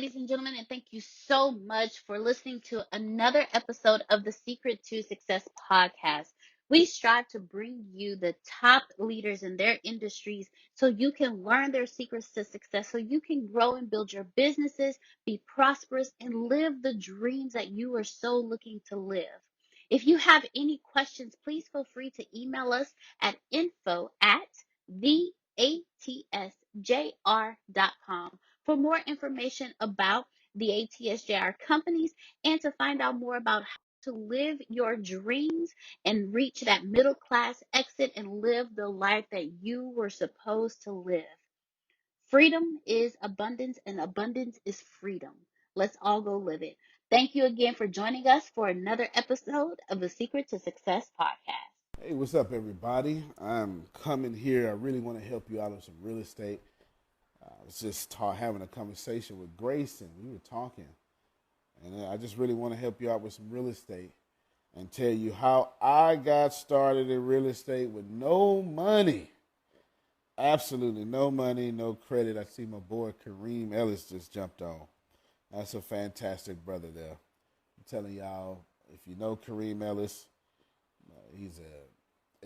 ladies and gentlemen, and thank you so much for listening to another episode of the Secret to Success podcast. We strive to bring you the top leaders in their industries so you can learn their secrets to success, so you can grow and build your businesses, be prosperous, and live the dreams that you are so looking to live. If you have any questions, please feel free to email us at info at theatsjr.com for more information about the ATSJR companies and to find out more about how to live your dreams and reach that middle class exit and live the life that you were supposed to live. Freedom is abundance, and abundance is freedom. Let's all go live it. Thank you again for joining us for another episode of the Secret to Success podcast. Hey, what's up, everybody? I'm coming here. I really want to help you out on some real estate. I was just having a conversation with Grace, and we were talking. And I just really want to help you out with some real estate and tell you how I got started in real estate with no money. Absolutely no money, no credit. I see my boy Kareem Ellis just jumped on. That's a fantastic brother there. I'm telling y'all, if you know Kareem Ellis, he's a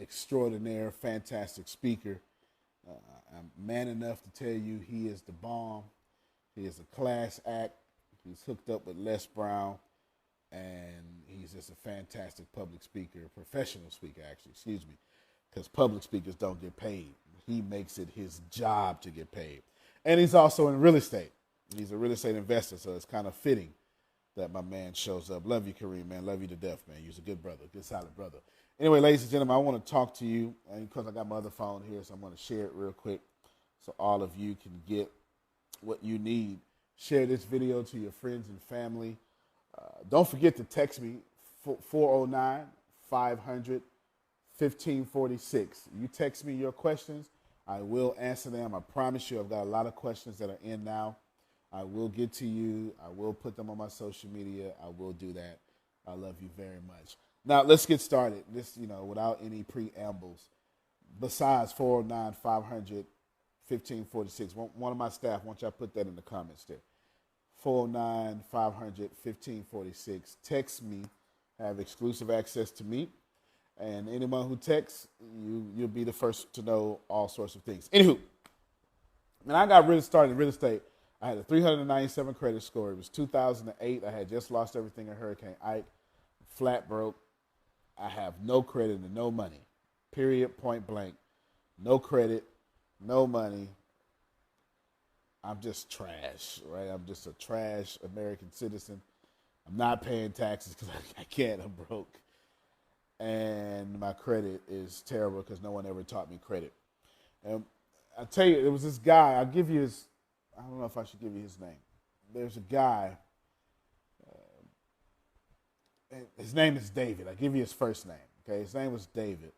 extraordinaire, fantastic speaker. I'm man enough to tell you he is the bomb. He is a class act. He's hooked up with Les Brown, and he's just a fantastic public speaker, professional speaker, actually, excuse me, because public speakers don't get paid. He makes it his job to get paid. And he's also in real estate. He's a real estate investor, so it's kind of fitting that my man shows up. Love you, Kareem, man. Love you to death, man. You're a good brother, good, solid brother. Anyway, ladies and gentlemen, I want to talk to you, and because I got my other phone here, so I'm going to share it real quick so all of you can get what you need. Share this video to your friends and family. Don't forget to text me, 409-500-1546. You text me your questions, I will answer them. I promise you I've got a lot of questions that are in now. I will get to you. I will put them on my social media. I will do that. I love you very much. Now, let's get started. This, without any preambles. Besides 409-500-1546. One of my staff, why don't y'all put that in the comments there. 409-500-1546. Text me. Have exclusive access to me. And anyone who texts, you'll be the first to know all sorts of things. Anywho, when I got really started in real estate, I had a 397 credit score. It was 2008. I had just lost everything in Hurricane Ike. Flat broke. I have no credit and no money. Period, point blank. No credit, no money. I'm just trash, right? I'm just a trash American citizen. I'm not paying taxes because I can't. I'm broke. And my credit is terrible because no one ever taught me credit. And I tell you, there was this guy. I'll give you his. I don't know if I should give you his name. There's a guy. His name is David. I'll give you his first name. Okay, his name was David.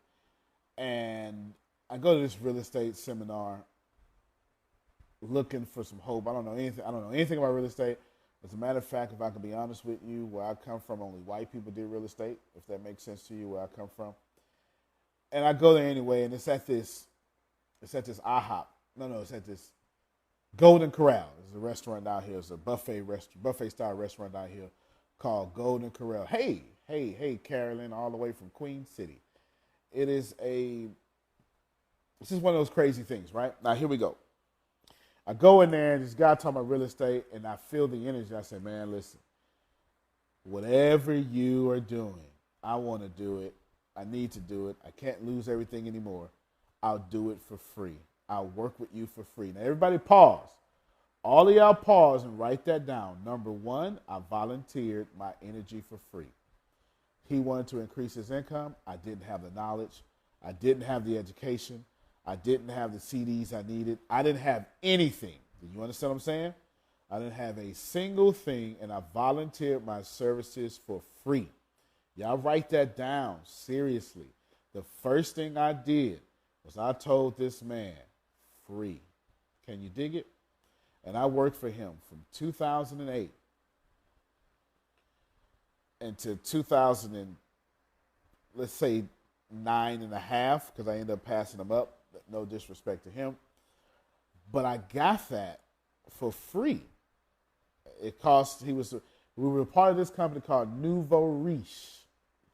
And I go to this real estate seminar looking for some hope. I don't know anything about real estate. As a matter of fact, if I can be honest with you, where I come from, only white people did real estate, if that makes sense to you, where I come from. And I go there anyway, and it's at this IHOP. It's at this Golden Corral. It's a restaurant down here. It's a buffet style restaurant down here called Golden Corral. Hey, Carolyn, all the way from Queen City. This is one of those crazy things, right? Now, here we go. I go in there, and this guy talking about real estate, and I feel the energy. I say, man, listen, whatever you are doing, I want to do it. I need to do it. I can't lose everything anymore. I'll do it for free. I'll work with you for free. Now, everybody pause. All of y'all pause and write that down. Number one, I volunteered my energy for free. He wanted to increase his income. I didn't have the knowledge. I didn't have the education. I didn't have the CDs I needed. I didn't have anything. Do you understand what I'm saying? I didn't have a single thing, and I volunteered my services for free. Y'all write that down, seriously. The first thing I did was I told this man, free. Can you dig it? And I worked for him from 2008 into 2000 and, let's say, 9.5, because I ended up passing him up. No disrespect to him. But I got that for free. it cost. We were part of this company called Nouveau Riche.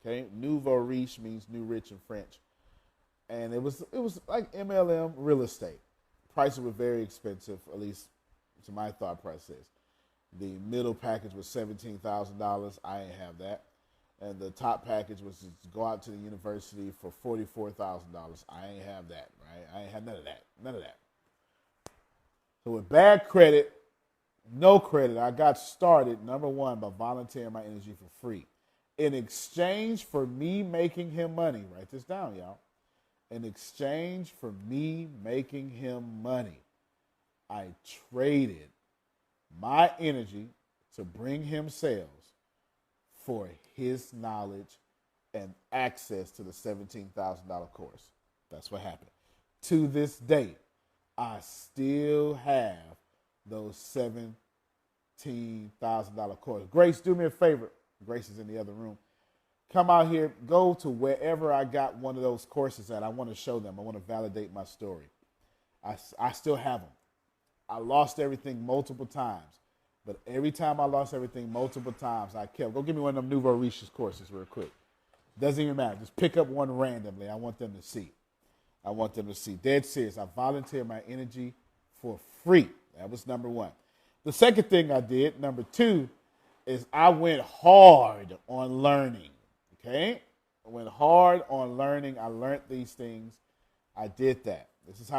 Okay, Nouveau Riche means new rich in French, and it was like MLM real estate. Prices were very expensive, at least to my thought process. The middle package was $17,000. I ain't have that. And the top package was to go out to the university for $44,000. I ain't have that, right? I ain't have none of that. None of that. So with bad credit, no credit, I got started, number one, by volunteering my energy for free. In exchange for me making him money, write this down, y'all. In exchange for me making him money, I traded my energy to bring him sales for his knowledge and access to the $17,000 course. That's what happened. To this day, I still have those $17,000 course. Grace, do me a favor. Grace is in the other room. Come out here, go to wherever I got one of those courses at. I want to show them. I want to validate my story. I still have them. I lost everything multiple times. But every time I lost everything multiple times, I kept. Go give me one of them Nouveau Riche's courses real quick. Doesn't even matter. Just pick up one randomly. I want them to see. I want them to see. Dead serious. I volunteered my energy for free. That was number one. The second thing I did, number two, is I went hard on learning. Okay? I went hard on learning. I learned these things. I did that. This is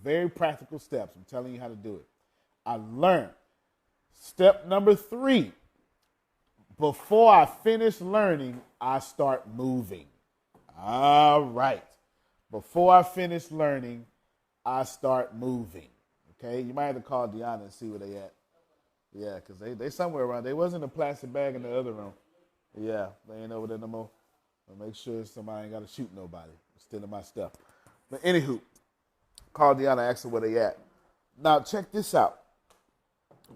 very practical steps. I'm telling you how to do it. I learned. Step number three, before I finish learning, I start moving. All right. Before I finish learning, I start moving. Okay? You might have to call Deanna and see where they at. Yeah, because they somewhere around. They wasn't a plastic bag in the other room. Yeah, they ain't over there no more. I'll make sure somebody ain't got to shoot nobody stealing my stuff. But anywho, call Deanna, ask her where they at. Now, check this out.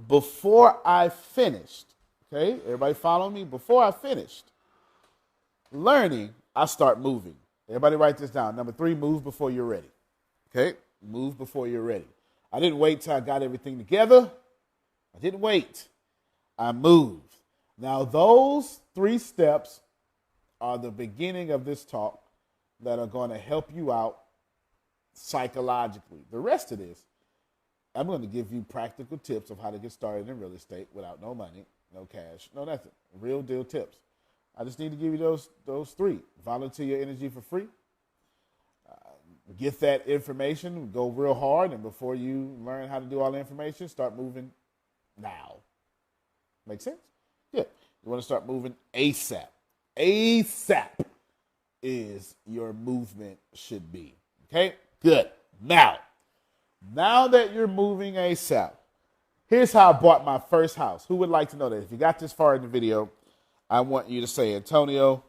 Before I finished, okay, everybody follow me? Before I finished learning, I start moving. Everybody write this down. Number three, move before you're ready. Okay? Move before you're ready. I didn't wait till I got everything together. I didn't wait. I moved. Now, those 3 steps are the beginning of this talk that are going to help you out psychologically. The rest of this, I'm going to give you practical tips of how to get started in real estate without no money, no cash, no nothing. Real deal tips. I just need to give you those 3. Volunteer your energy for free. Get that information, go real hard, and before you learn how to do all the information, start moving now. Make sense? Yeah. You want to start moving ASAP. ASAP is your movement should be. Okay? Good. Now that you're moving ASAP, here's how I bought my first house. Who would like to know that? If you got this far in the video, I want you to say, Antonio,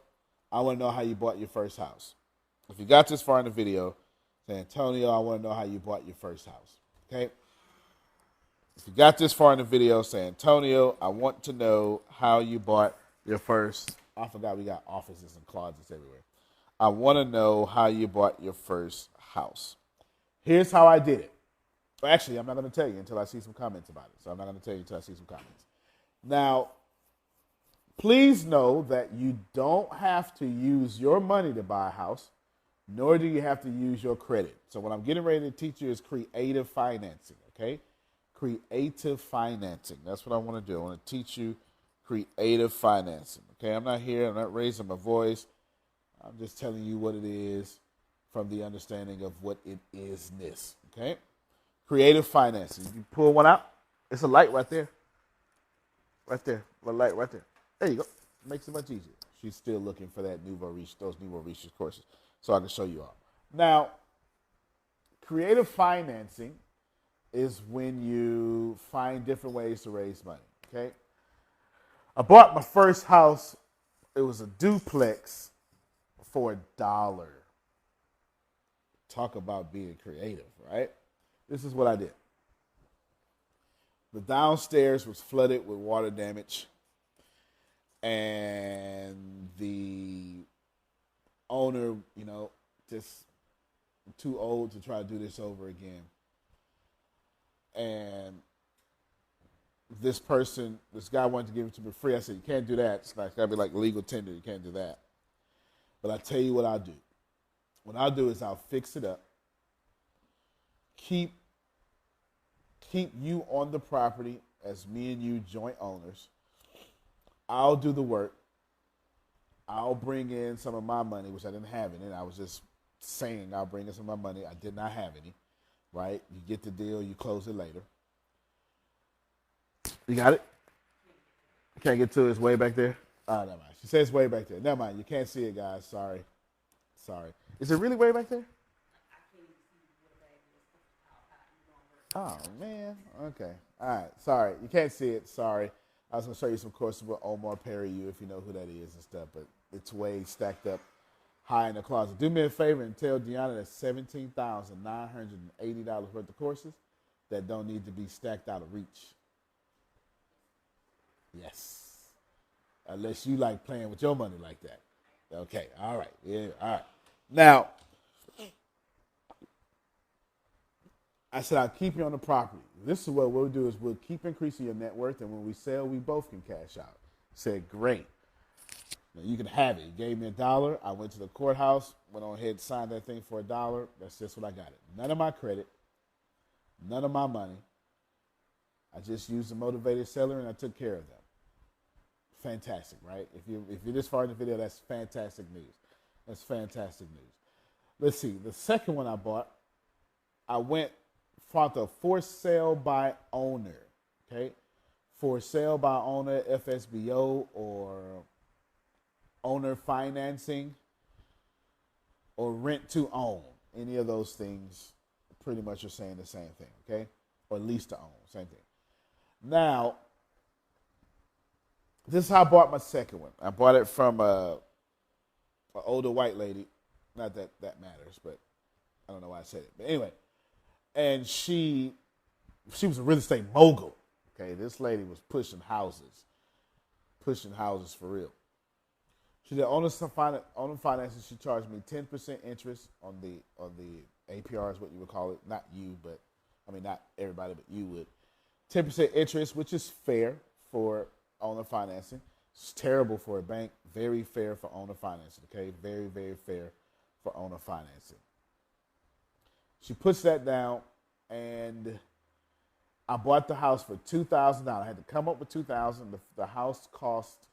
I want to know how you bought your first house. If you got this far in the video, say, Antonio, I want to know how you bought your first house. Okay? If you got this far in the video, say, Antonio, I want to know how you bought your first. I forgot we got offices and closets everywhere. I want to know how you bought your first house. Here's how I did it. Well, actually, I'm not going to tell you until I see some comments about it. So I'm not going to tell you until I see some comments. Now, please know that you don't have to use your money to buy a house, nor do you have to use your credit. So what I'm getting ready to teach you is creative financing, okay? Creative financing. That's what I want to do. I want to teach you creative financing, okay? I'm not raising my voice. I'm just telling you what it is from the understanding of what it is-ness, okay? Creative financing. You pull one out. It's a light right there. Right there. A light right there. There you go. Makes it much easier. She's still looking for those Nouveau Riche courses, so I can show you all. Now, creative financing is when you find different ways to raise money, okay? I bought my first house. It was a duplex for $1. Talk about being creative, right? This is what I did. The downstairs was flooded with water damage, and the owner, just too old to try to do this over again. And this guy wanted to give it to me free. I said, you can't do that. It's got to be like legal tender. You can't do that. But I tell you what I'll do. What I'll do is I'll fix it up. Keep you on the property as me and you joint owners. I'll do the work. I'll bring in some of my money, which I didn't have any. I was just saying I'll bring in some of my money. I did not have any. Right? You get the deal. You close it later. You got it? Can't get to it. It's way back there. Oh, never mind. She says way back there. Never mind. You can't see it, guys. Sorry. Sorry. Is it really way back there? Oh, man. Okay. All right. Sorry. You can't see it. Sorry. I was going to show you some courses with Omar Perry, you, if you know who that is and stuff, but it's way stacked up high in the closet. Do me a favor and tell Deanna that's $17,980 worth of courses that don't need to be stacked out of reach. Yes. Unless you like playing with your money like that. Okay. All right. Yeah. All right. Now, I said I'll keep you on the property. This is what we'll do is we'll keep increasing your net worth, and when we sell, we both can cash out. I said, great. Now you can have it. He gave me $1. I went to the courthouse, went on ahead and signed that thing for $1. That's just what I got it. None of my credit, none of my money. I just used a motivated seller, and I took care of them. Fantastic, right? If you're this far in the video, that's fantastic news. That's fantastic news. Let's see. The second one I bought, I went for the for sale by owner. Okay, for sale by owner, FSBO, or owner financing, or rent to own. Any of those things, pretty much are saying the same thing. Okay, or lease to own, same thing. Now, this is how I bought my second one. I bought it from an older white lady. Not that that matters, but I don't know why I said it. But anyway, and she was a real estate mogul. Okay, this lady was pushing houses for real. She did owner finances. She charged me 10% interest on the APR is what you would call it. Not you, but I mean not everybody, but you would. 10% interest, which is fair for owner financing. It's terrible for a bank. Very fair for owner financing. Okay, very very fair for owner financing. She puts that down, and I bought the house for $2,000. I had to come up with $2,000. The house cost.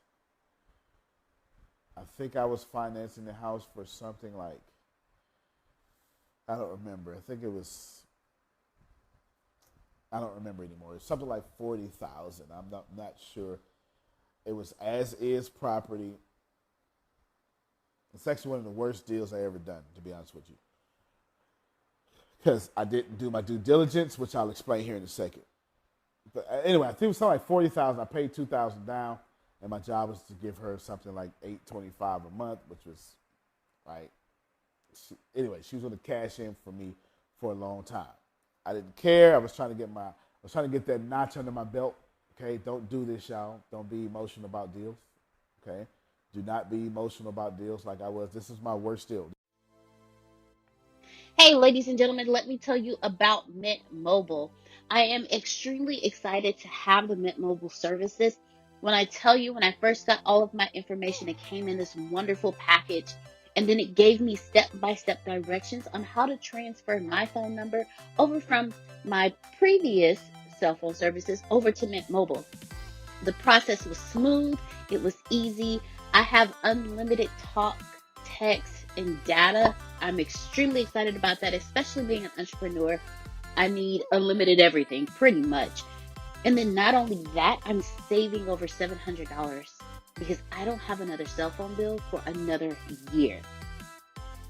I think I was financing the house for something like. I don't remember. I think it was. I don't remember anymore. It's something like 40,000. I'm not sure. It was as is property. It's actually one of the worst deals I ever done, to be honest with you, because I didn't do my due diligence, which I'll explain here in a second. But anyway, I think it was something like 40,000. I paid 2,000 down, and my job was to give her something like $825 a month, which was right. Anyway, she was going to cash in for me for a long time. I didn't care. I was trying to get that notch under my belt. Okay, don't do this, y'all. Don't be emotional about deals. Okay, do not be emotional about deals like I was. This is my worst deal. Hey, ladies and gentlemen, let me tell you about Mint Mobile. I am extremely excited to have the Mint Mobile services. When I tell you, when I first got all of my information, it came in this wonderful package, and then it gave me step by step directions on how to transfer my phone number over from my previous cell phone services over to Mint Mobile. The process was smooth, it was easy. I have unlimited talk, text, and data. I'm extremely excited about that, especially being an entrepreneur. I need unlimited everything, pretty much. And then not only that, I'm saving over $700 because I don't have another cell phone bill for another year.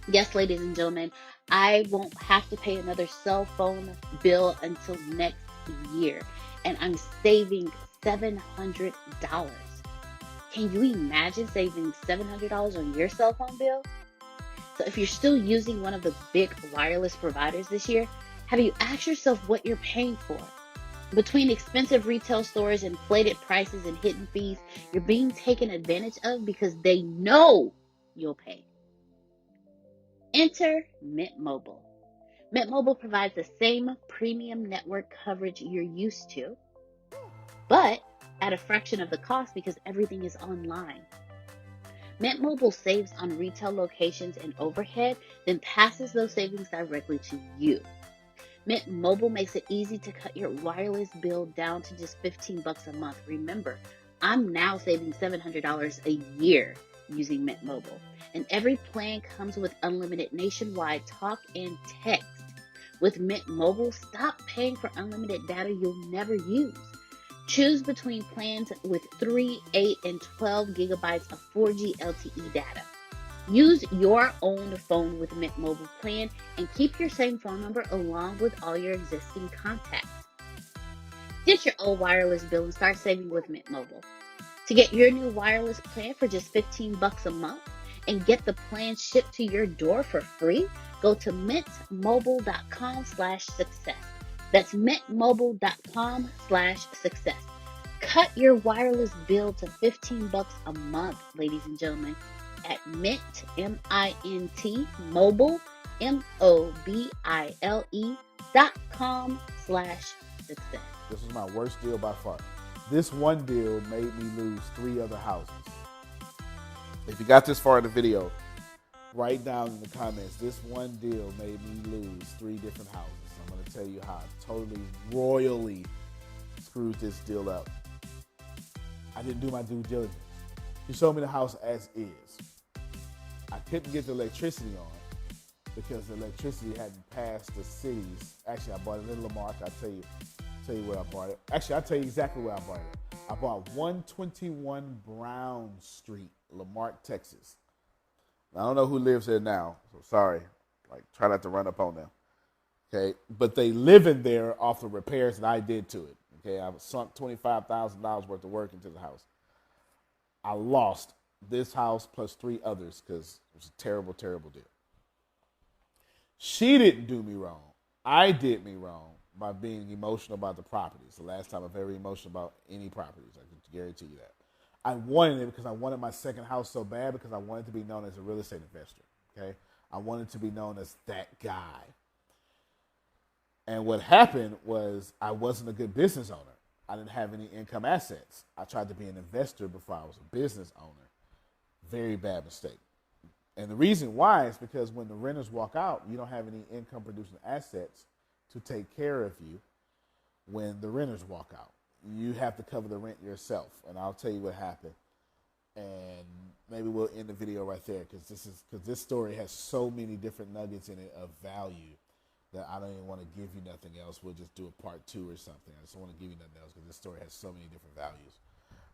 Yes, ladies and gentlemen, I won't have to pay another cell phone bill until next year. And I'm saving $700. Can you imagine saving $700 on your cell phone bill? So if you're still using one of the big wireless providers this year, have you asked yourself what you're paying for? Between expensive retail stores, inflated prices, and hidden fees, you're being taken advantage of because they know you'll pay. Enter Mint Mobile. Mint Mobile provides the same premium network coverage you're used to, but at a fraction of the cost because everything is online. Mint Mobile saves on retail locations and overhead, then passes those savings directly to you. Mint Mobile makes it easy to cut your wireless bill down to just $15 a month. Remember, I'm now saving $700 a year using Mint Mobile. And every plan comes with unlimited nationwide talk and text. With Mint Mobile, stop paying for unlimited data you'll never use. Choose between plans with 3, 8, and 12 gigabytes of 4G LTE data. Use your own phone with Mint Mobile plan and keep your same phone number along with all your existing contacts. Ditch your old wireless bill and start saving with Mint Mobile. To get your new wireless plan for just $15 a month and get the plan shipped to your door for free, go to mintmobile.com/success. That's mintmobile.com/success. Cut your wireless bill to $15 a month, ladies and gentlemen, at Mint, MINT, mobile, MOBILE.com/success. This was my worst deal by far. This one deal made me lose 3 other houses. If you got this far in the video, write down in the comments, this one deal made me lose 3 different houses. I'm going to tell you how I totally, royally screwed this deal up. I didn't do my due diligence. He showed me the house as is. I couldn't get the electricity on because the electricity hadn't passed the cities. Actually, I bought it in Lamarck. I'll tell you where I bought it. Actually, I'll tell you exactly where I bought it. I bought 121 Brown Street, Lamarck, Texas. Now, I don't know who lives there now, so sorry. Try not to run up on them. Okay, but they live in there off the repairs that I did to it. Okay, I sunk $25,000 worth of work into the house. I lost this house plus 3 others because it was a terrible, terrible deal. She didn't do me wrong. I did me wrong by being emotional about the properties. The last time I'm very emotional about any properties. I can guarantee you that. I wanted it because I wanted my second house so bad because I wanted to be known as a real estate investor. Okay, I wanted to be known as that guy. And what happened was I wasn't a good business owner. I didn't have any income assets. I tried to be an investor before I was a business owner. Very bad mistake. And the reason why is because when the renters walk out, you don't have any income producing assets to take care of you when the renters walk out. You have to cover the rent yourself. And I'll tell you what happened. And maybe we'll end the video right there because this story has so many different nuggets in it of value that I don't even want to give you nothing else. We'll just do a part 2 or something. I just don't want to give you nothing else because this story has so many different values.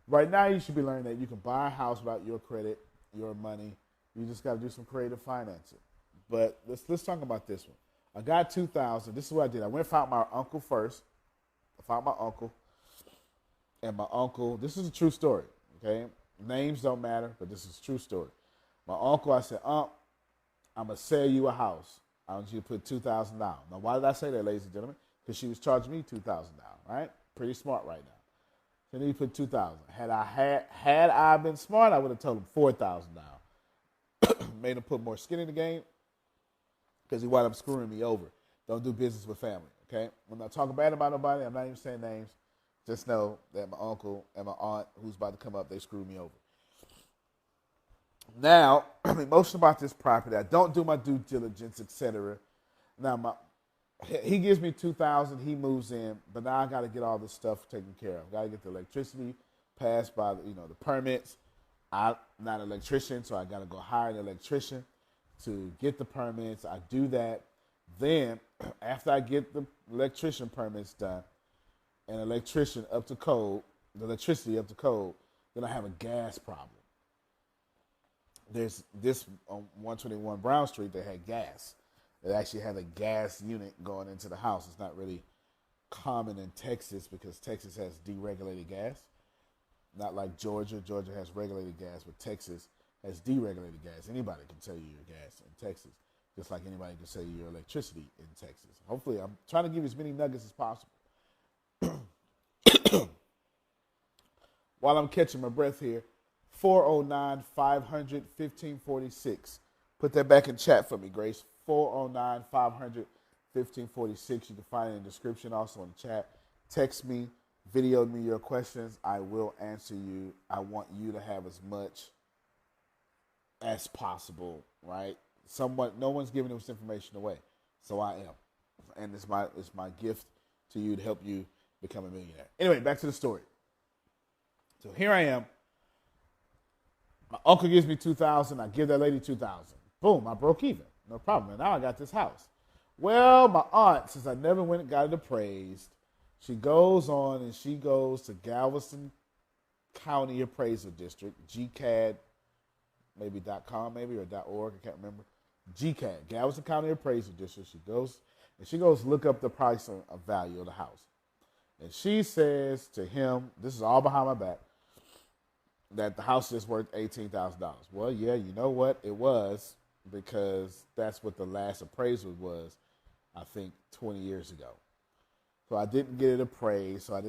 Right now, you should be learning that you can buy a house without your credit, your money. You just got to do some creative financing. But let's talk about this one. I got $2,000. This is what I did. I went and found my uncle first. I found my uncle. And my uncle, this is a true story, okay? Names don't matter, but this is a true story. My uncle, I said, I'm going to sell you a house. I want you to put $2,000 down. Now, why did I say that, ladies and gentlemen? Because she was charging me $2,000 down, right? Pretty smart right now. So then he put $2,000. Had I been smart, I would have told him $4,000 down. Made him put more skin in the game because he wound up screwing me over. Don't do business with family, okay? I'm not talking bad about nobody. I'm not even saying names. Just know that my uncle and my aunt, who's about to come up, they screwed me over. Now, I'm emotional about this property. I don't do my due diligence, etc. Now, he gives me $2,000. He moves in, but now I got to get all this stuff taken care of. Got to get the electricity passed by the permits. I'm not an electrician, so I got to go hire an electrician to get the permits. I do that. Then, after I get the electrician permits done and electricity up to code, then I have a gas problem. There's this on 121 Brown Street that had gas. It actually had a gas unit going into the house. It's not really common in Texas because Texas has deregulated gas. Not like Georgia. Georgia has regulated gas, but Texas has deregulated gas. Anybody can sell you your gas in Texas, just like anybody can sell you your electricity in Texas. Hopefully, I'm trying to give you as many nuggets as possible. While I'm catching my breath here, 409-500-1546. Put that back in chat for me, Grace. 409-500-1546. You can find it in the description, also in the chat. Text me Video me your questions. I will answer you. I want you to have as much as possible, right? Somewhat, no one's giving this information away, so I am, and it's my gift to you to help you become a millionaire. Anyway, back to the story. So here I am. My uncle gives me 2,000. I give that lady 2,000. Boom, I broke even. No problem. And now I got this house. Well, my aunt, since I never went and got it appraised, she goes on and she goes to Galveston County Appraisal District, GCAD, maybe .com maybe or .org, I can't remember. GCAD, Galveston County Appraisal District. She goes look up the price of value of the house. And she says to him, this is all behind my back, that the house is worth $18,000. Well, yeah, you know what? It was, because that's what the last appraisal was, I think, 20 years ago. So I didn't get it appraised, so I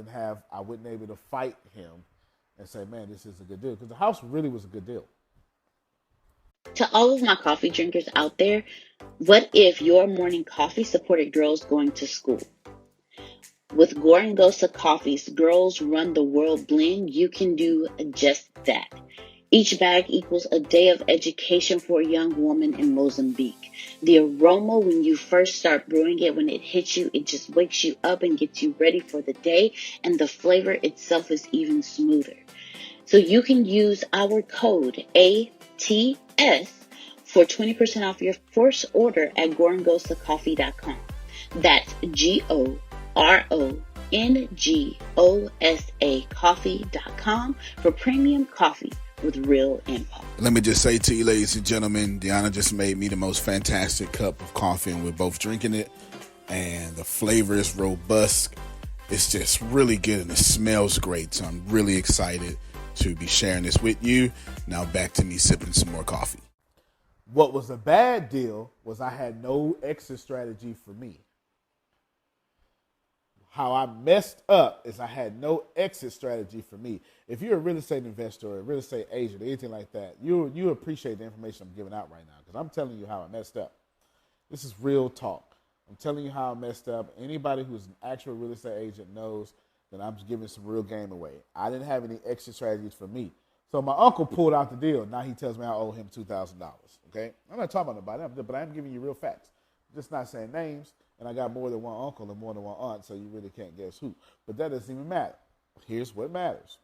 wasn't able to fight him and say, man, this is a good deal. Because the house really was a good deal. To all of my coffee drinkers out there, what if your morning coffee supported girls going to school? With Gorangosa Coffee's Girls Run the World blend, you can do just that. Each bag equals a day of education for a young woman in Mozambique. The aroma, when you first start brewing it, when it hits you, it just wakes you up and gets you ready for the day, and the flavor itself is even smoother. So you can use our code ATS for 20% off your first order at gorangosacoffee.com. That's GORONGOSA coffee.com for premium coffee with real impact. Let me just say to you, ladies and gentlemen, Deanna just made me the most fantastic cup of coffee, and we're both drinking it, and the flavor is robust. It's just really good, and it smells great, so I'm really excited to be sharing this with you. Now back to me sipping some more coffee. What was a bad deal was I had no exit strategy for me. How I messed up is I had no exit strategy for me. If you're a real estate investor or a real estate agent or anything like that, you appreciate the information I'm giving out right now, because I'm telling you how I messed up. This is real talk. I'm telling you how I messed up. Anybody who's an actual real estate agent knows that I'm just giving some real game away. I didn't have any exit strategies for me. So my uncle pulled out the deal. Now he tells me I owe him $2,000. Okay? I'm not talking about nobody, but I'm giving you real facts. I'm just not saying names. And I got more than one uncle and more than one aunt, so you really can't guess who. But that doesn't even matter. Here's what matters.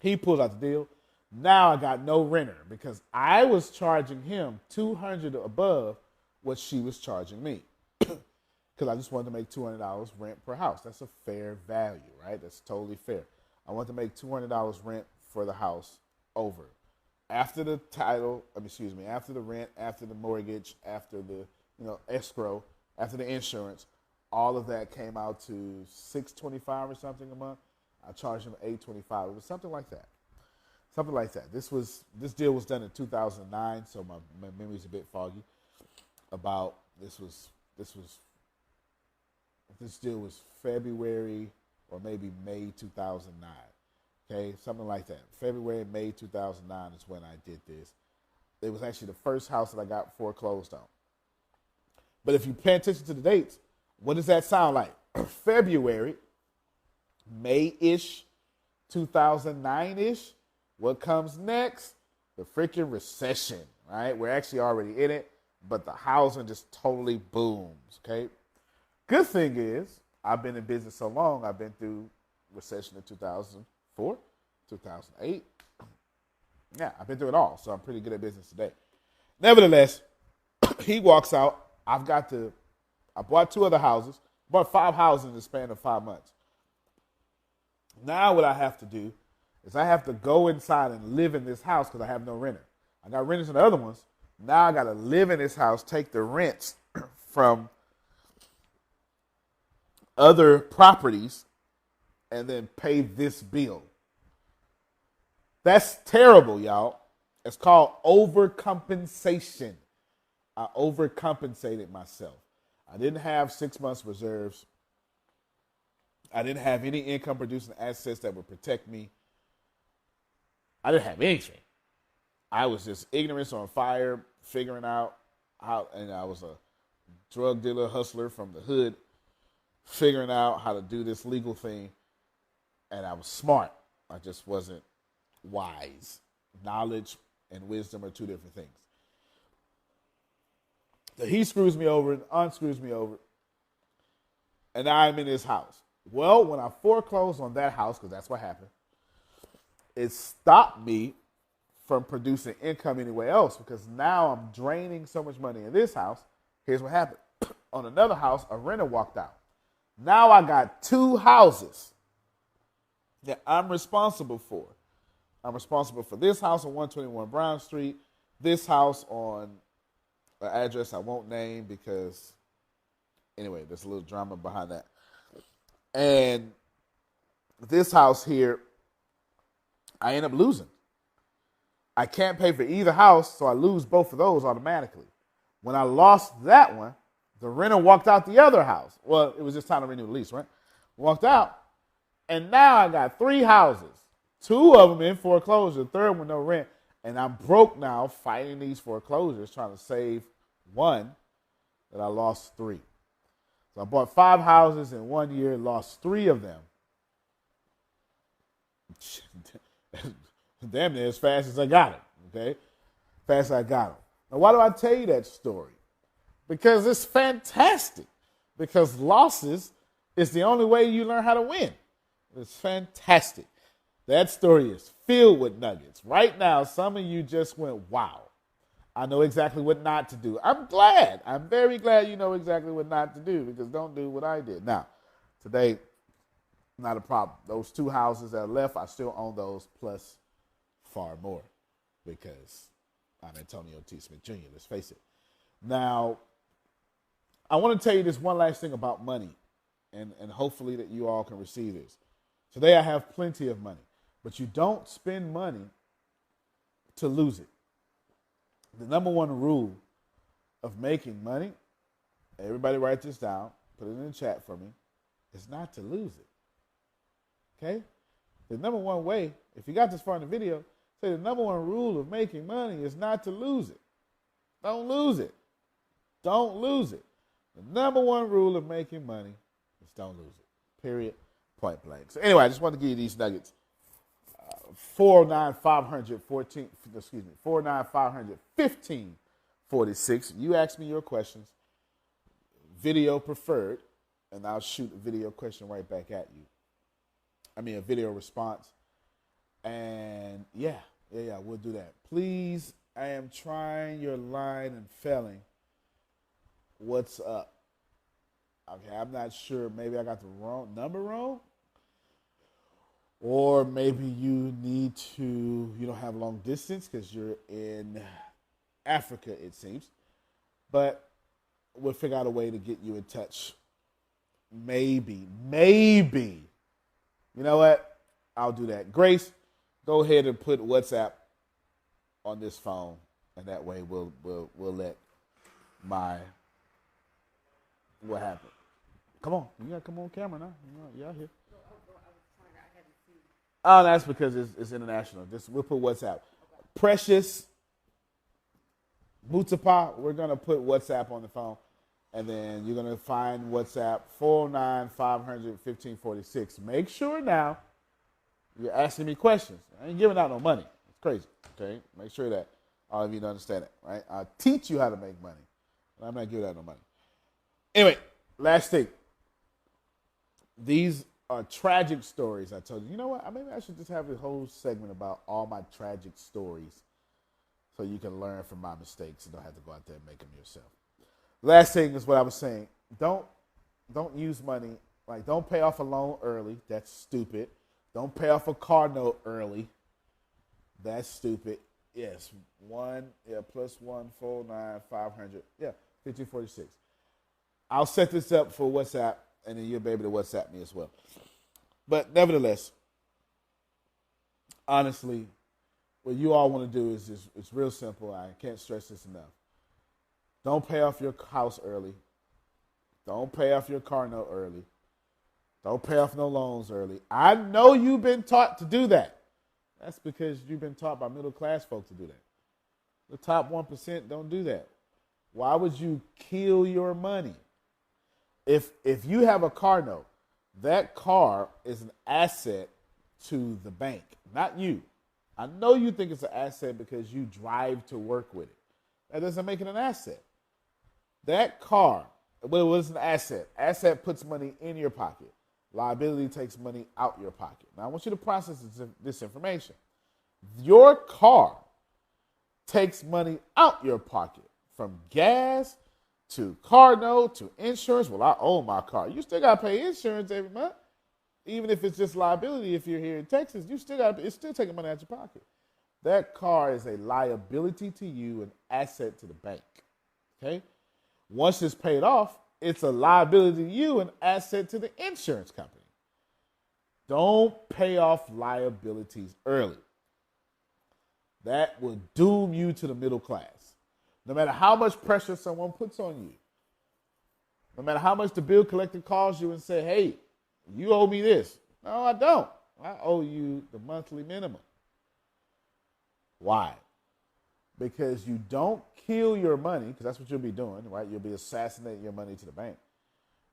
He pulls out the deal. Now I got no renter, because I was charging him $200 above what she was charging me. Because I just wanted to make $200 rent per house. That's a fair value, right? That's totally fair. I want to make $200 rent for the house over. After the after the rent, after the mortgage, after the escrow, after the insurance, all of that came out to $625 or something a month. I charged him $825. It was something like that. Something like that. This deal was done in 2009, so my memory's a bit foggy. This deal was February or maybe May 2009. Okay, something like that. February, May 2009 is when I did this. It was actually the first house that I got foreclosed on. But if you pay attention to the dates, what does that sound like? February, May-ish, 2009-ish. What comes next? The freaking recession, right? We're actually already in it, but the housing just totally booms, okay? Good thing is, I've been in business so long, I've been through recession in 2004, 2008. Yeah, I've been through it all, so I'm pretty good at business today. Nevertheless, he walks out. I bought 2 other houses, bought 5 houses in the span of 5 months. Now what I have to do is I have to go inside and live in this house because I have no renter. I got renters in the other ones. Now I got to live in this house, take the rents from other properties, and then pay this bill. That's terrible, y'all. It's called overcompensation. I overcompensated myself. I didn't have 6 months reserves. I didn't have any income producing assets that would protect me. I didn't have anything. I was just ignorance on fire, figuring out how, and I was a drug dealer, hustler from the hood. figuring out how to do this legal thing, and I was smart. I just wasn't wise. Knowledge and wisdom are two different things. So he screws me over and unscrews me over, and now I'm in his house. Well, when I foreclosed on that house, because that's what happened, it stopped me from producing income anywhere else because now I'm draining so much money in this house. Here's what happened. On another house, a renter walked out. Now I got two houses that I'm responsible for. I'm responsible for this house on 121 Brown Street, this house on an address I won't name because, anyway, there's a little drama behind that. And this house here, I end up losing. I can't pay for either house, so I lose both of those automatically. When I lost that one, the renter walked out the other house. Well, it was just time to renew the lease, right? Walked out, and now I got three houses. Two of them in foreclosure, the third one no rent. And I'm broke now fighting these foreclosures, trying to save one that I lost three. So I bought 5 houses in 1 year, lost 3 of them. Damn near as fast as I got them, okay? Fast as I got them. Now, why do I tell you that story? Because it's fantastic. Because losses is the only way you learn how to win. It's fantastic. That story is filled with nuggets. Right now, some of you just went, wow. I know exactly what not to do. I'm glad. I'm very glad you know exactly what not to do because don't do what I did. Now, today, not a problem. Those 2 houses that are left, I still own those plus far more because I'm Antonio T. Smith Jr., let's face it. Now, I want to tell you this one last thing about money, and hopefully that you all can receive this. Today I have plenty of money, but you don't spend money to lose it. The number one rule of making money, everybody write this down, put it in the chat for me, is not to lose it. Okay? The number one way, if you got this far in the video, say the number one rule of making money is not to lose it. Don't lose it. Don't lose it. The number one rule of making money is don't lose it. Period. Point blank. So anyway, I just wanted to give you these nuggets. 49500 14, excuse me, 49500 1546. You ask me your questions, video preferred, and I'll shoot a video question right back at you. I mean, a video response. And yeah, we'll do that. Please, I am trying your line and failing. What's up? Okay, I'm not sure. Maybe I got the wrong number wrong. Or maybe you don't have long distance because you're in Africa, it seems. But we'll figure out a way to get you in touch. Maybe. You know what? I'll do that. Grace, go ahead and put WhatsApp on this phone, and that way we'll let what happened. Come on, you gotta come on camera now. You out here. Oh, that's because it's international. We'll put WhatsApp. Precious Mutapa, we're gonna put WhatsApp on the phone, and then you're gonna find WhatsApp 49500 1546. Make sure now you're asking me questions. I ain't giving out no money. It's crazy. Okay, make sure that all of you understand it. Right? I'll teach you how to make money, but I'm not giving out no money. Anyway, last thing. These are tragic stories. I told you. You know what? Maybe I should just have a whole segment about all my tragic stories so you can learn from my mistakes and don't have to go out there and make them yourself. Last thing is what I was saying. Don't use money. Like, don't pay off a loan early. That's stupid. Don't pay off a car note early. That's stupid. Yes, plus 149 500. 1546. I'll set this up for WhatsApp, and then you'll be able to WhatsApp me as well. But nevertheless, honestly, what you all want to do is it's real simple. I can't stress this enough. Don't pay off your house early. Don't pay off your car note early. Don't pay off no loans early. I know you've been taught to do that. That's because you've been taught by middle class folk to do that. The top 1% don't do that. Why would you kill your money If you have a car note, that car is an asset to the bank, not you. I know you think it's an asset because you drive to work with it. That doesn't make it an asset. That car, what is an asset? Asset puts money in your pocket. Liability takes money out your pocket. Now I want you to process this information. Your car takes money out your pocket from gas to car note to insurance. Well, I own my car. You still got to pay insurance every month. Even if it's just liability, if you're here in Texas, you still got it's still taking money out your pocket. That car is a liability to you, an asset to the bank. Okay? Once it's paid off, it's a liability to you, an asset to the insurance company. Don't pay off liabilities early. That will doom you to the middle class. No matter how much pressure someone puts on you, no matter how much the bill collector calls you and say, hey, you owe me this. No, I don't. I owe you the monthly minimum. Why? Because you don't kill your money, because that's what you'll be doing, right? You'll be assassinating your money to the bank.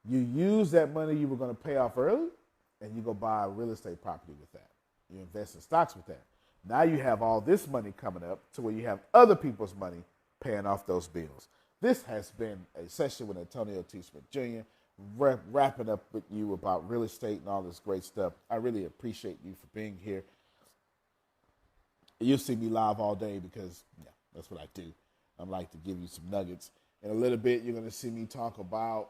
You use that money you were going to pay off early, and you go buy a real estate property with that. You invest in stocks with that. Now you have all this money coming up to where you have other people's money paying off those bills. This has been a session with Antonio T. Smith Jr., wrapping up with you about real estate and all this great stuff. I really appreciate you for being here. You'll see me live all day because that's what I do. I like to give you some nuggets. In a little bit, you're going to see me talk about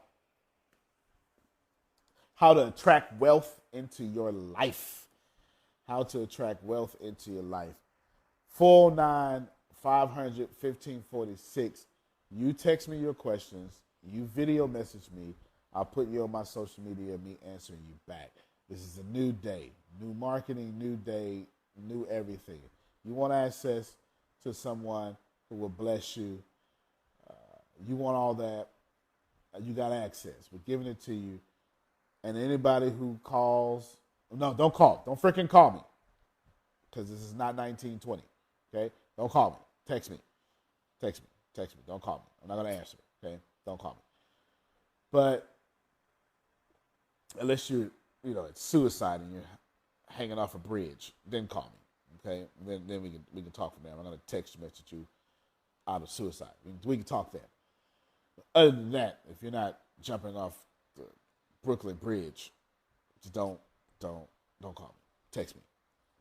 how to attract wealth into your life. How to attract wealth into your life. 409-500-1546. You text me your questions. You video message me. I'll put you on my social media and me answering you back. This is a new day. New marketing, new day, new everything. You want access to someone who will bless you. You want all that. You got access. We're giving it to you. And anybody who calls, no, don't call. Don't freaking call me. Because this is not 1920. Okay? Don't call me. Text me. Text me. Text me. Don't call me. I'm not going to answer. Okay? Don't call me. But unless you're, it's suicide and you're hanging off a bridge, then call me. Okay? Then we can talk from there. I'm going to text message you out of suicide. We can talk there. Other than that, if you're not jumping off the Brooklyn Bridge, just don't call me. Text me.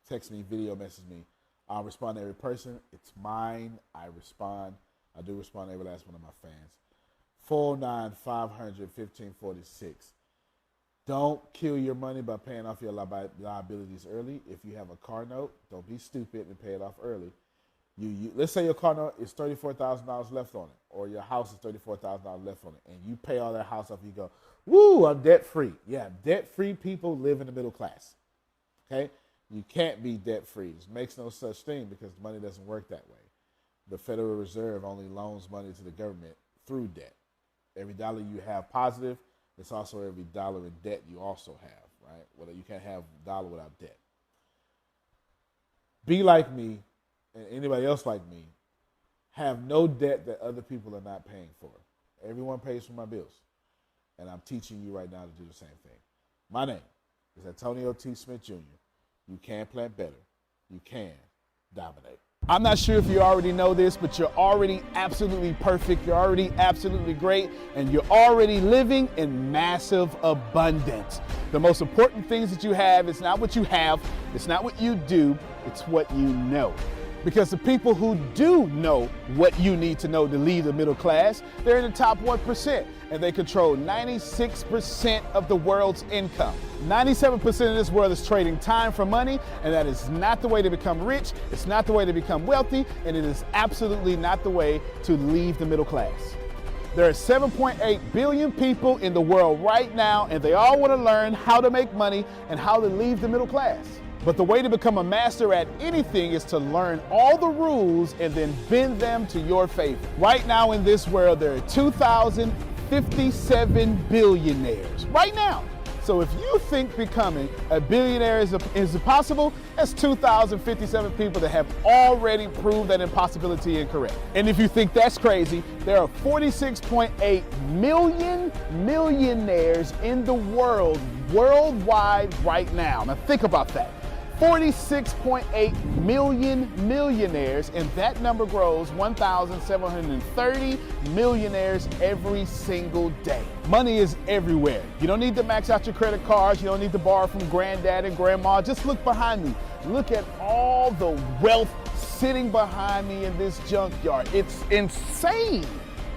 Text me, video message me. I'll respond to every person. It's mine. I respond. I do respond to every last one of my fans. 409-500-1546. Don't kill your money by paying off your liabilities early. If you have a car note, don't be stupid and pay it off early. Let's say your car note is $34,000 left on it, or your house is $34,000 left on it, and you pay all that house off. You go, woo, I'm debt free. Yeah, debt free people live in the middle class. Okay, you can't be debt free. It makes no such thing because money doesn't work that way. The Federal Reserve only loans money to the government through debt. Every dollar you have positive, it's also every dollar in debt you also have, right? Well, you can't have a dollar without debt. Be like me, and anybody else like me, have no debt that other people are not paying for. Everyone pays for my bills. And I'm teaching you right now to do the same thing. My name is Antonio T. Smith Jr. You can plant better. You can dominate. I'm not sure if you already know this, but you're already absolutely perfect. You're already absolutely great. And you're already living in massive abundance. The most important things that you have is not what you have. It's not what you do. It's what you know. Because the people who do know what you need to know to lead the middle class, they're in the top 1%, and they control 96% of the world's income. 97% of this world is trading time for money, and that is not the way to become rich, it's not the way to become wealthy, and it is absolutely not the way to leave the middle class. There are 7.8 billion people in the world right now, and they all want to learn how to make money and how to leave the middle class. But the way to become a master at anything is to learn all the rules and then bend them to your favor. Right now in this world, there are 2,057 billionaires. Right now. So So if you think becoming a billionaire is impossible, that's 2,057 people that have already proved that impossibility incorrect. And if you think that's crazy, there are 46.8 million millionaires in the world, worldwide right now. Now think about that. 46.8 million millionaires, and that number grows 1,730 millionaires every single day. Money is everywhere. You don't need to max out your credit cards. You don't need to borrow from granddad and grandma. Just look behind me. Look at all the wealth sitting behind me in this junkyard. It's insane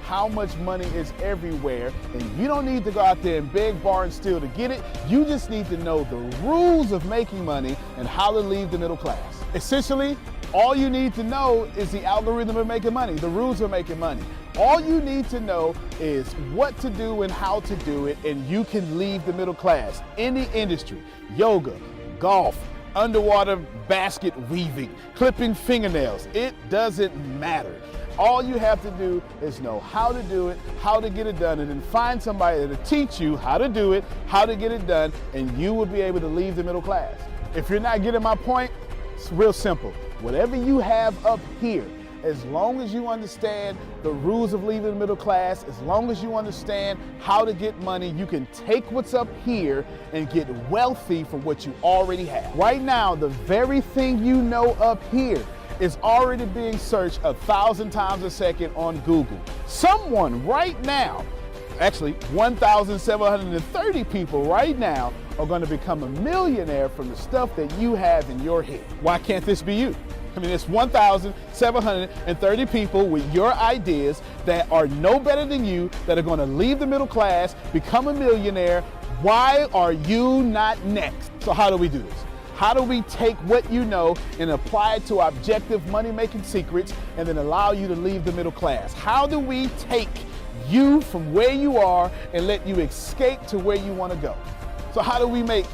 how much money is everywhere, and you don't need to go out there and beg, borrow, and steal to get it. You just need to know the rules of making money and how to leave the middle class. Essentially, all you need to know is the algorithm of making money, the rules of making money. All you need to know is what to do and how to do it, and you can leave the middle class. Any industry, yoga, golf, underwater basket weaving, clipping fingernails, it doesn't matter. All you have to do is know how to do it, how to get it done, and then find somebody to teach you how to do it, how to get it done, and you will be able to leave the middle class. If you're not getting my point, it's real simple. Whatever you have up here, as long as you understand the rules of leaving the middle class, as long as you understand how to get money, you can take what's up here and get wealthy from what you already have. Right now, the very thing you know up here is already being searched 1,000 times a second on Google. Someone right now, actually 1,730 people right now, are going to become a millionaire from the stuff that you have in your head. Why can't this be you? I mean, it's 1,730 people with your ideas that are no better than you, that are going to leave the middle class, become a millionaire. Why are you not next? So how do we do this? How do we take what you know and apply it to objective money-making secrets and then allow you to leave the middle class? How do we take you from where you are and let you escape to where you want to go? So how do we make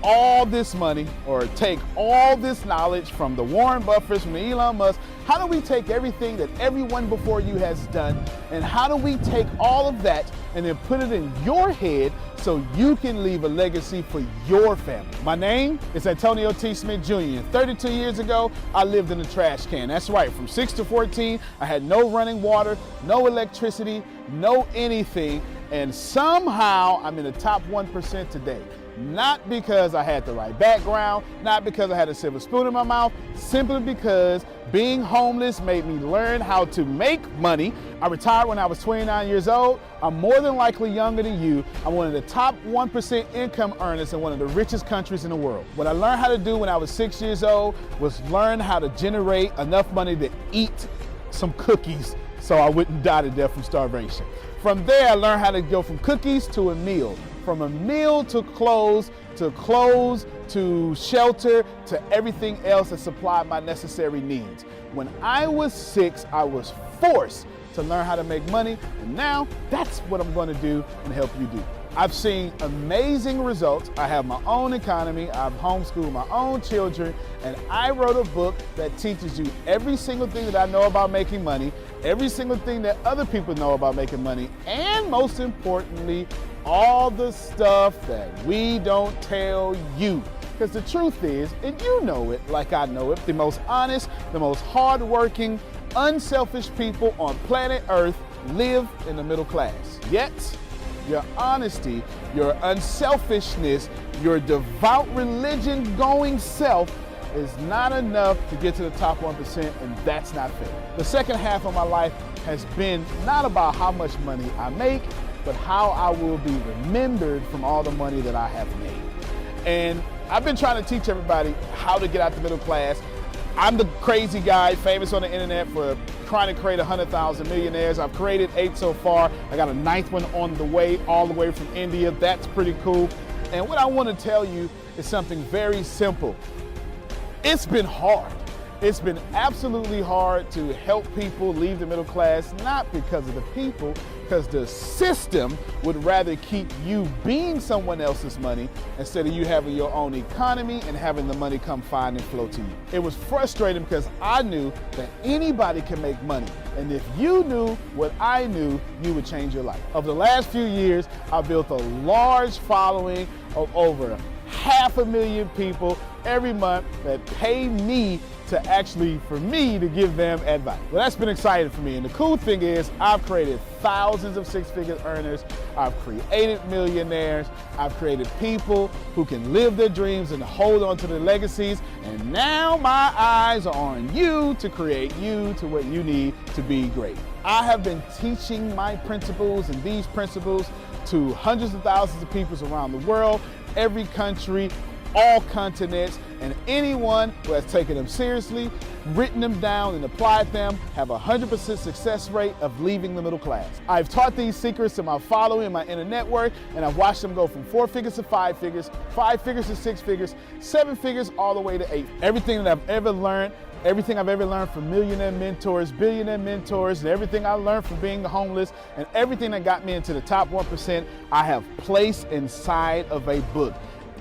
all this money, or take all this knowledge from the Warren Buffetts, from Elon Musk? How do we take everything that everyone before you has done, and how do we take all of that and then put it in your head so you can leave a legacy for your family? My name is Antonio T. Smith Jr. And 32 years ago, I lived in a trash can. That's right, from 6 to 14, I had no running water, no electricity, no anything, and somehow I'm in the top 1% today. Not because I had the right background, not because I had a silver spoon in my mouth, simply because being homeless made me learn how to make money. I retired when I was 29 years old. I'm more than likely younger than you. I'm one of the top 1% income earners in one of the richest countries in the world. What I learned how to do when I was 6 years old was learn how to generate enough money to eat some cookies so I wouldn't die to death from starvation. From there, I learned how to go from cookies to a meal. From a meal to clothes to shelter to everything else that supplied my necessary needs. When I was 6, I was forced to learn how to make money, and now that's what I'm going to do and help you do. I've seen amazing results. I have my own economy, I've homeschooled my own children, and I wrote a book that teaches you every single thing that I know about making money, every single thing that other people know about making money, and most importantly, all the stuff that we don't tell you. Because the truth is, and you know it like I know it, the most honest, the most hardworking, unselfish people on planet Earth live in the middle class. Yet, your honesty, your unselfishness, your devout religion-going self is not enough to get to the top 1%, and that's not fair. The second half of my life has been not about how much money I make, but how I will be remembered from all the money that I have made. And I've been trying to teach everybody how to get out the middle class. I'm the crazy guy famous on the internet for trying to create 100,000 millionaires. I've created 8 so far. I got a 9th one on the way, all the way from India. That's pretty cool. And what I want to tell you is something very simple. It's been hard. It's been absolutely hard to help people leave the middle class, not because of the people, because the system would rather keep you being someone else's money instead of you having your own economy and having the money come find and flow to you. It was frustrating because I knew that anybody can make money. And if you knew what I knew, you would change your life. Over the last few years, I've built a large following of over 500,000 people every month that pay me for me to give them advice. Well, that's been exciting for me. And the cool thing is I've created thousands of six-figure earners. I've created millionaires. I've created people who can live their dreams and hold on to their legacies. And now my eyes are on you to create you to what you need to be great. I have been teaching my principles and these principles to hundreds of thousands of people around the world, every country, all continents, and anyone who has taken them seriously, written them down, and applied them have a 100% success rate of leaving the middle class. I've taught these secrets to my following and my inner network, and I've watched them go from 4 figures to 5 figures, 5 figures to 6 figures, 7 figures, all the way to 8. Everything that I've ever learned from millionaire mentors, billionaire mentors, and everything I learned from being homeless, and everything that got me into the top 1%, I have placed inside of a book.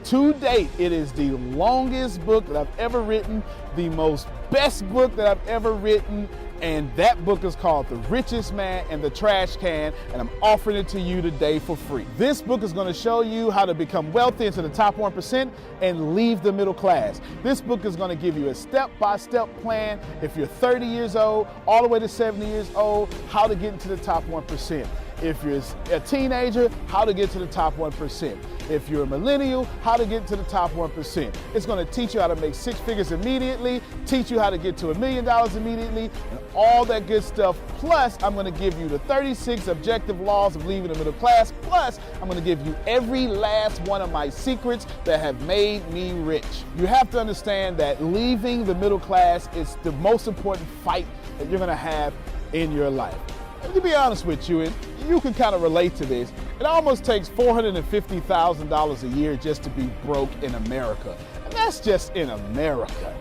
To date, it is the longest book that I've ever written, the most best book that I've ever written, and that book is called The Richest Man in the Trash Can, and I'm offering it to you today for free. This book is going to show you how to become wealthy into the top 1% and leave the middle class. This book is going to give you a step-by-step plan if you're 30 years old, all the way to 70 years old, how to get into the top 1%. If you're a teenager, how to get to the top 1%. If you're a millennial, how to get to the top 1%. It's going to teach you how to make 6 figures immediately, teach you how to get to $1 million immediately, and all that good stuff. Plus, I'm going to give you the 36 objective laws of leaving the middle class. Plus, I'm going to give you every last one of my secrets that have made me rich. You have to understand that leaving the middle class is the most important fight that you're going to have in your life. And to be honest with you, and you can kind of relate to this, it almost takes $450,000 a year just to be broke in America. And that's just in America.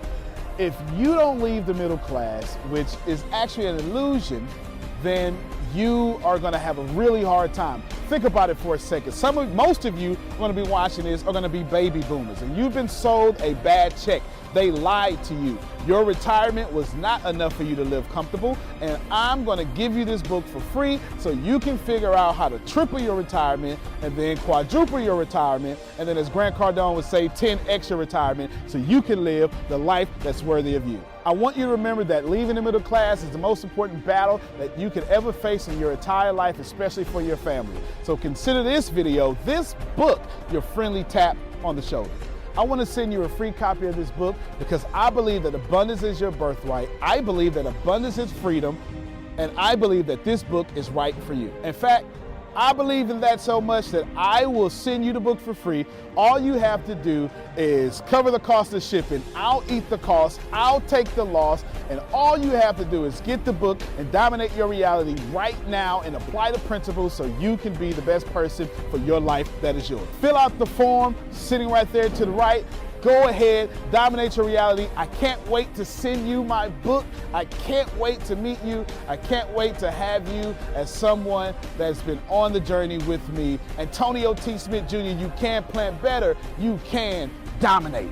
If you don't leave the middle class, which is actually an illusion, then you are going to have a really hard time. Think about it for a second. Most of you going to be watching this are going to be baby boomers, and you've been sold a bad check. They lied to you. Your retirement was not enough for you to live comfortable, and I'm going to give you this book for free so you can figure out how to triple your retirement and then quadruple your retirement, and then, as Grant Cardone would say, 10x your retirement so you can live the life that's worthy of you. I want you to remember that leaving the middle class is the most important battle that you could ever face in your entire life, especially for your family. So consider this video, this book, your friendly tap on the shoulder. I want to send you a free copy of this book because I believe that abundance is your birthright. I believe that abundance is freedom, and I believe that this book is right for you. In fact, I believe in that so much that I will send you the book for free. All you have to do is cover the cost of shipping. I'll eat the cost. I'll take the loss. And all you have to do is get the book and dominate your reality right now and apply the principles so you can be the best person for your life that is yours. Fill out the form sitting right there to the right. Go ahead, dominate your reality. I can't wait to send you my book. I can't wait to meet you. I can't wait to have you as someone that's been on the journey with me. Antonio T. Smith Jr., you can plan better. You can dominate.